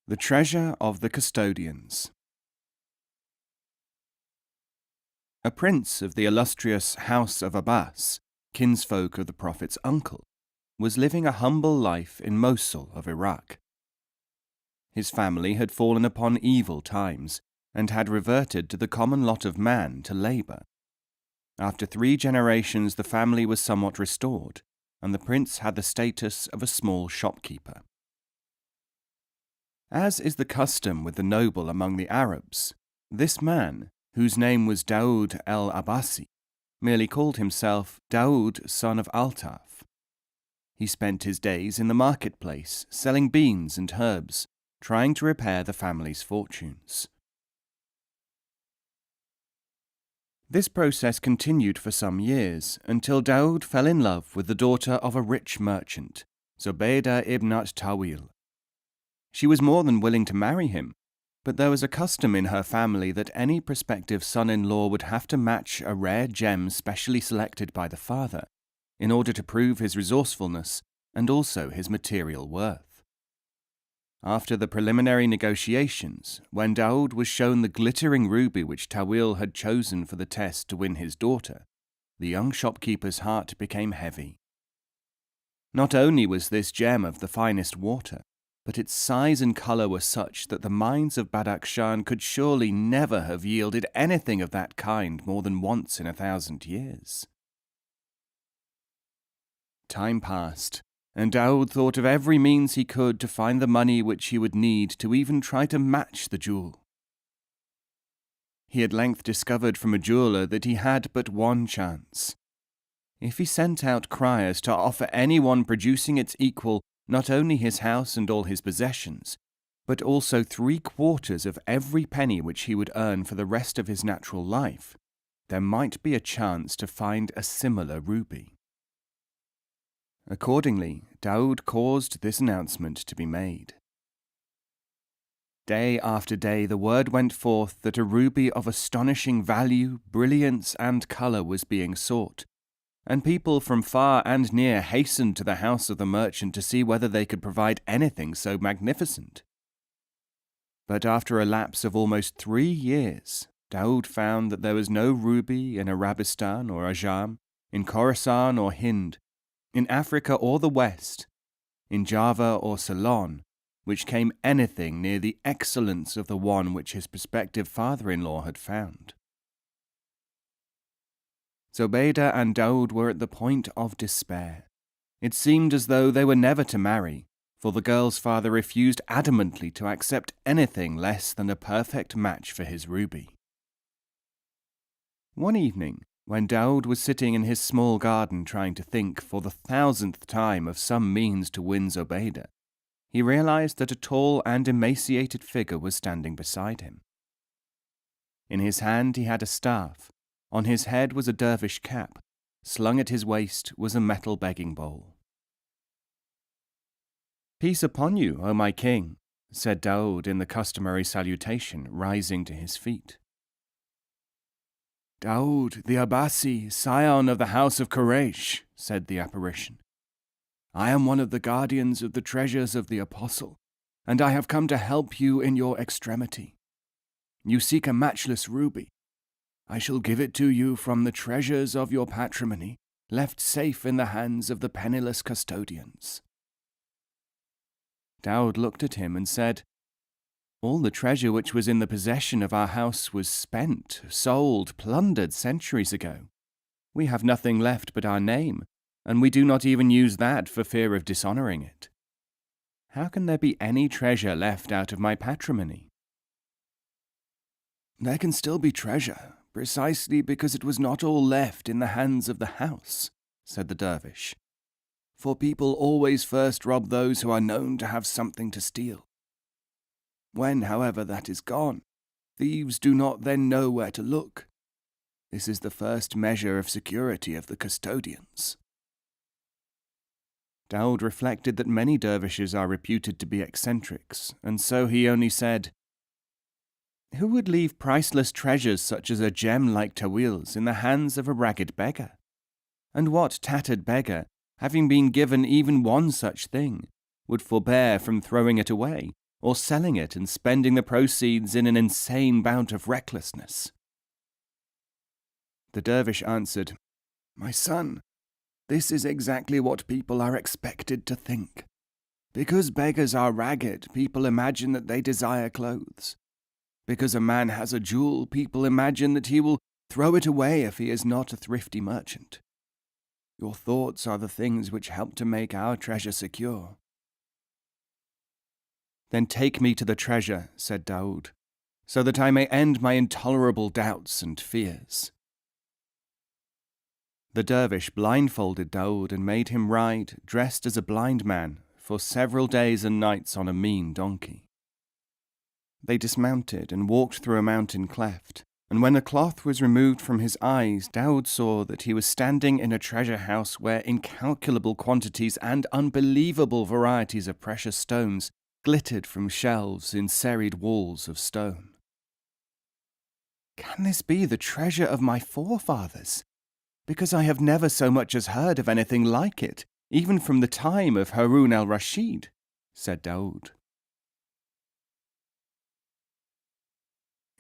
The Treasure of the Custodians. A prince of the illustrious House of Abbas, kinsfolk of the Prophet's uncle, was living a humble life in Mosul of Iraq. His family had fallen upon evil times and had reverted to the common lot of man to labour. After 3 generations the family was somewhat restored, and the prince had the status of a small shopkeeper. As is the custom with the noble among the Arabs, this man, whose name was Daoud el-Abbasi, merely called himself Daoud, son of Altaf. He spent his days in the marketplace, selling beans and herbs, trying to repair the family's fortunes. This process continued for some years, until Daoud fell in love with the daughter of a rich merchant, Zubaydah ibnat Tawil. She was more than willing to marry him, but there was a custom in her family that any prospective son-in-law would have to match a rare gem specially selected by the father, in order to prove his resourcefulness and also his material worth. After the preliminary negotiations, when Daoud was shown the glittering ruby which Tawil had chosen for the test to win his daughter, the young shopkeeper's heart became heavy. Not only was this gem of the finest water, but its size and colour were such that the mines of Badakhshan could surely never have yielded anything of that kind more than once in 1,000 years. Time passed, and Daoud thought of every means he could to find the money which he would need to even try to match the jewel. He at length discovered from a jeweller that he had but one chance. If he sent out criers to offer anyone producing its equal not only his house and all his possessions, but also 3/4 of every penny which he would earn for the rest of his natural life, there might be a chance to find a similar ruby. Accordingly, Daoud caused this announcement to be made. Day after day the word went forth that a ruby of astonishing value, brilliance, and colour was being sought, and people from far and near hastened to the house of the merchant to see whether they could provide anything so magnificent. But after a lapse of almost 3 years, Daoud found that there was no ruby in Arabistan or Ajam, in Khorasan or Hind, in Africa or the West, in Java or Ceylon, which came anything near the excellence of the one which his prospective father-in-law had found. Zubaydah and Daoud were at the point of despair. It seemed as though they were never to marry, for the girl's father refused adamantly to accept anything less than a perfect match for his ruby. One evening, when Daoud was sitting in his small garden trying to think for the 1,000th time of some means to win Zubaydah, he realized that a tall and emaciated figure was standing beside him. In his hand he had a staff. On his head was a dervish cap. Slung at his waist was a metal begging bowl. "Peace upon you, O my king," said Daoud in the customary salutation, rising to his feet. "Daoud the Abbasi, scion of the house of Quraysh," said the apparition. "I am one of the guardians of the treasures of the Apostle, and I have come to help you in your extremity. You seek a matchless ruby. I shall give it to you from the treasures of your patrimony, left safe in the hands of the penniless custodians." Daoud looked at him and said, "All the treasure which was in the possession of our house was spent, sold, plundered centuries ago. We have nothing left but our name, and we do not even use that for fear of dishonouring it. How can there be any treasure left out of my patrimony?" "There can still be treasure, precisely because it was not all left in the hands of the house," said the dervish. "For people always first rob those who are known to have something to steal. When, however, that is gone, thieves do not then know where to look. This is the first measure of security of the custodians." Daoud reflected that many dervishes are reputed to be eccentrics, and so he only said, "Who would leave priceless treasures such as a gem like Tawil's in the hands of a ragged beggar? And what tattered beggar, having been given even one such thing, would forbear from throwing it away, or selling it and spending the proceeds in an insane bout of recklessness? The dervish answered, "My son, this is exactly what people are expected to think. Because beggars are ragged, people imagine that they desire clothes. Because a man has a jewel, people imagine that he will throw it away if he is not a thrifty merchant. Your thoughts are the things which help to make our treasure secure." "Then take me to the treasure," said Daoud, "so that I may end my intolerable doubts and fears." The dervish blindfolded Daoud and made him ride, dressed as a blind man, for several days and nights on a mean donkey. They dismounted and walked through a mountain cleft, and when the cloth was removed from his eyes, Daoud saw that he was standing in a treasure house where incalculable quantities and unbelievable varieties of precious stones glittered from shelves in serried walls of stone. "Can this be the treasure of my forefathers? Because I have never so much as heard of anything like it, even from the time of Harun al-Rashid," said Daoud.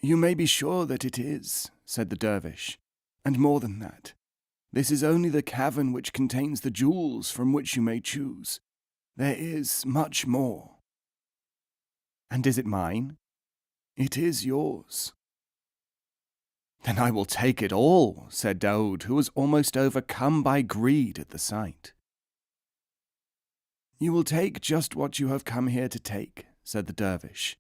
"You may be sure that it is," said the dervish, "and more than that. This is only the cavern which contains the jewels from which you may choose. There is much more." "And is it mine?" "It is yours." "Then I will take it all," said Daoud, who was almost overcome by greed at the sight. "You will take just what you have come here to take," said the dervish,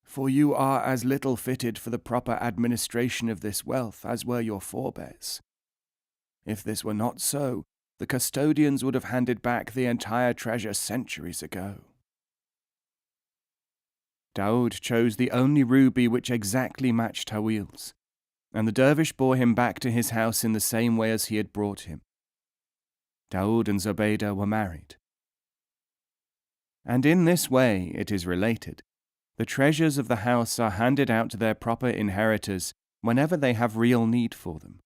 "for you are as little fitted for the proper administration of this wealth as were your forebears. If this were not so, the custodians would have handed back the entire treasure centuries ago." Daoud chose the only ruby which exactly matched Hawil's, and the dervish bore him back to his house in the same way as he had brought him. Daoud and Zubaydah were married. And in this way, it is related, the treasures of the house are handed out to their proper inheritors whenever they have real need for them.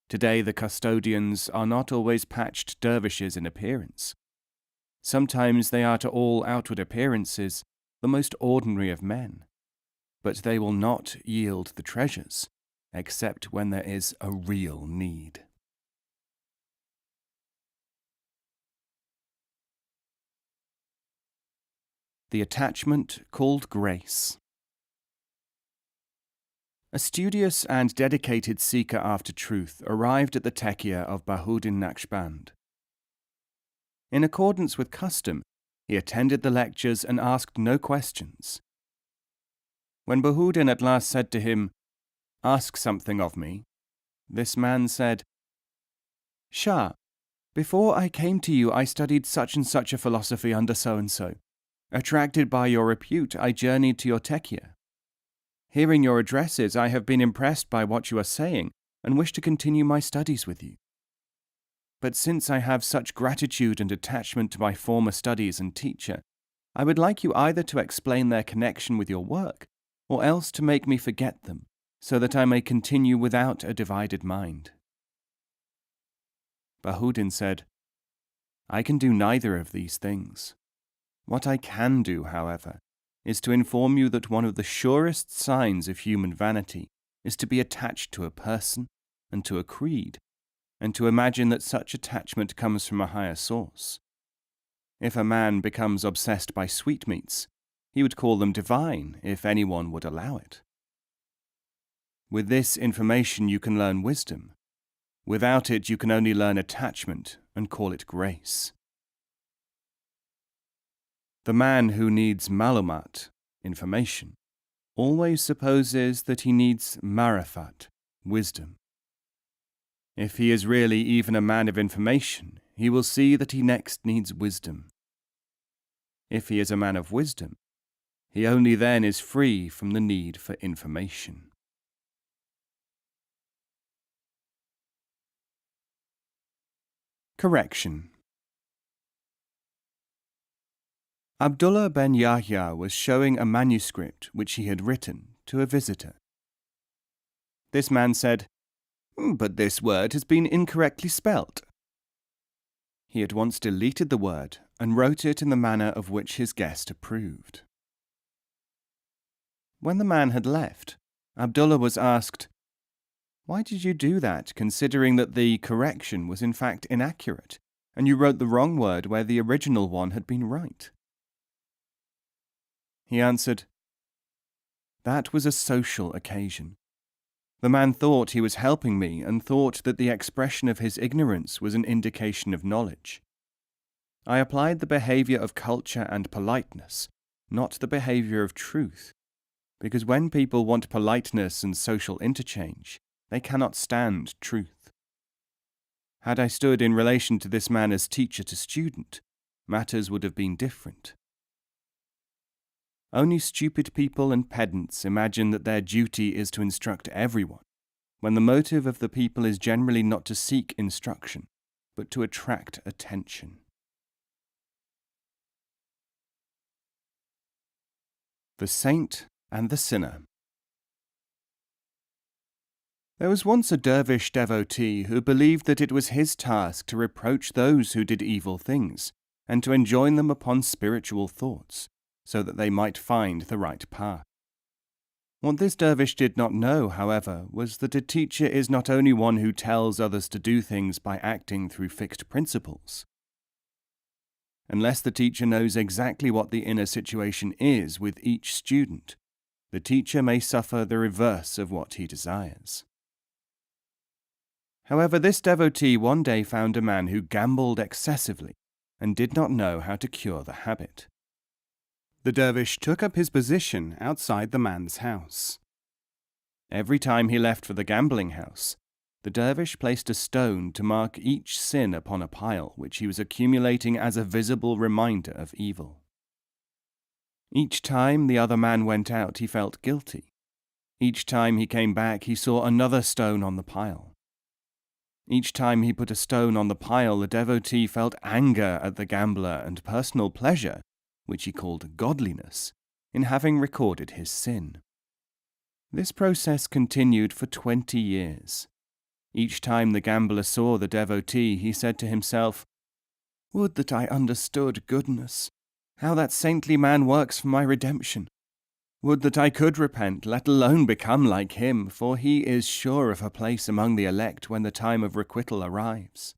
Today the custodians are not always patched dervishes in appearance. Sometimes they are to all outward appearances the most ordinary of men, but they will not yield the treasures, except when there is a real need. The attachment called grace. A studious and dedicated seeker after truth arrived at the tekia of Bahauddin Naqshband. In accordance with custom, he attended the lectures and asked no questions. When Bahauddin at last said to him, "Ask something of me," this man said, "Shah, before I came to you I studied such and such a philosophy under so-and-so. Attracted by your repute, I journeyed to your tekia. Hearing your addresses, I have been impressed by what you are saying and wish to continue my studies with you. But since I have such gratitude and attachment to my former studies and teacher, I would like you either to explain their connection with your work, or else to make me forget them, so that I may continue without a divided mind." Bahauddin said, "I can do neither of these things. What I can do, however, is to inform you that one of the surest signs of human vanity is to be attached to a person and to a creed, and to imagine that such attachment comes from a higher source. If a man becomes obsessed by sweetmeats, he would call them divine if anyone would allow it. With this information you can learn wisdom. Without it you can only learn attachment and call it grace. The man who needs malumat, information, always supposes that he needs marifat, wisdom. If he is really even a man of information, he will see that he next needs wisdom. If he is a man of wisdom, he only then is free from the need for information. Correction. Abdullah ben Yahya was showing a manuscript which he had written to a visitor. This man said, "But this word has been incorrectly spelt." He at once deleted the word and wrote it in the manner of which his guest approved. When the man had left, Abdullah was asked, "Why did you do that, considering that the correction was in fact inaccurate, and you wrote the wrong word where the original one had been right?" He answered, "That was a social occasion. The man thought he was helping me and thought that the expression of his ignorance was an indication of knowledge. I applied the behavior of culture and politeness, not the behavior of truth, because when people want politeness and social interchange, they cannot stand truth. Had I stood in relation to this man as teacher to student, matters would have been different. Only stupid people and pedants imagine that their duty is to instruct everyone, when the motive of the people is generally not to seek instruction, but to attract attention." The Saint and the Sinner. There was once a dervish devotee who believed that it was his task to reproach those who did evil things, and to enjoin them upon spiritual thoughts, so that they might find the right path. What this dervish did not know, however, was that a teacher is not only one who tells others to do things by acting through fixed principles. Unless the teacher knows exactly what the inner situation is with each student, the teacher may suffer the reverse of what he desires. However, this devotee one day found a man who gambled excessively and did not know how to cure the habit. The dervish took up his position outside the man's house. Every time he left for the gambling house, the dervish placed a stone to mark each sin upon a pile which he was accumulating as a visible reminder of evil. Each time the other man went out, he felt guilty. Each time he came back, he saw another stone on the pile. Each time he put a stone on the pile, the devotee felt anger at the gambler and personal pleasure, which he called godliness, in having recorded his sin. This process continued for 20 years. Each time the gambler saw the devotee, he said to himself, "Would that I understood goodness, how that saintly man works for my redemption. Would that I could repent, let alone become like him, for he is sure of a place among the elect when the time of requital arrives."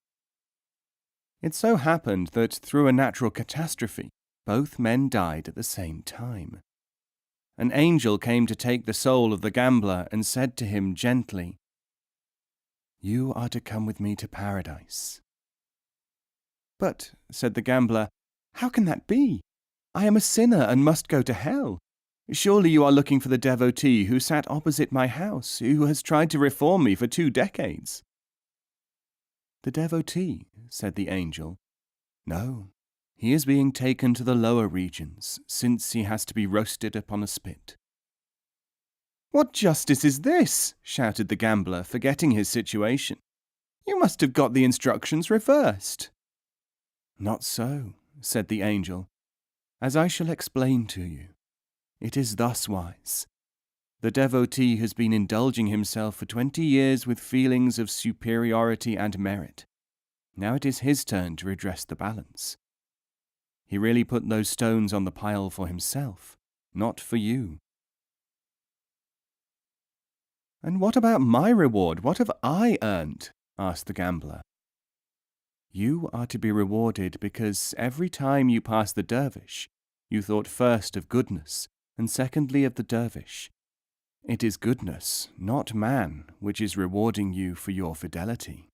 It so happened that through a natural catastrophe, both men died at the same time. An angel came to take the soul of the gambler and said to him gently, "You are to come with me to paradise." "But," said the gambler, "how can that be? I am a sinner and must go to hell. Surely you are looking for the devotee who sat opposite my house, who has tried to reform me for 2 decades. "The devotee," said the angel. "No, he is being taken to the lower regions, since he has to be roasted upon a spit." "What justice is this?" shouted the gambler, forgetting his situation. "You must have got the instructions reversed." "Not so," said the angel, "as I shall explain to you. It is thus wise. The devotee has been indulging himself for 20 years with feelings of superiority and merit. Now it is his turn to redress the balance. He really put those stones on the pile for himself, not for you." "And what about my reward? What have I earned?" asked the gambler. "You are to be rewarded because every time you passed the dervish, you thought first of goodness, and secondly of the dervish. It is goodness, not man, which is rewarding you for your fidelity."